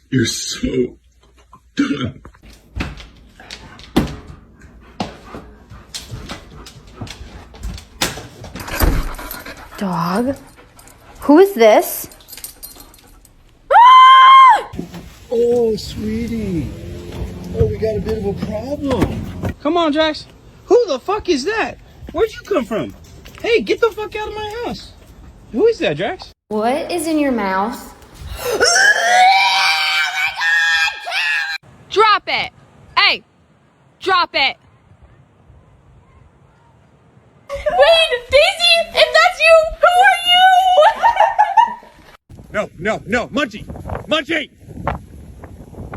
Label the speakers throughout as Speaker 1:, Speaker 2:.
Speaker 1: You're so done.
Speaker 2: Dog? Who is this?
Speaker 3: Oh, sweetie. Oh, we got a bit of a problem.
Speaker 4: Come on, Jax. Who the fuck is that? Where'd you come from? Hey, get the fuck out of my house. Who is that, Jax?
Speaker 2: What is in your mouth?
Speaker 5: Drop it! Hey! Drop it! Wait, Daisy! If that's you, who are you?
Speaker 6: No, Munchie! Munchie!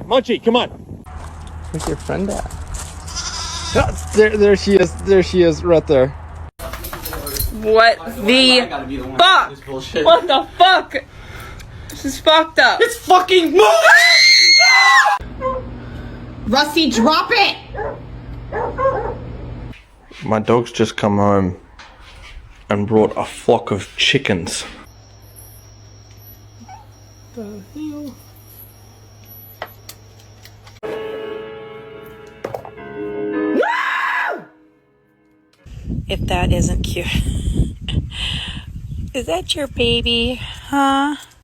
Speaker 6: Munchie, come on.
Speaker 4: Where's your friend at? Ah, there she is, right there.
Speaker 5: What the fuck? What the fuck? This is fucked up.
Speaker 4: It's fucking moving!
Speaker 7: Rusty, drop it!
Speaker 8: My dog's just come home and brought a flock of chickens.
Speaker 4: The hell?
Speaker 9: If that isn't cute. Is that your baby? Huh?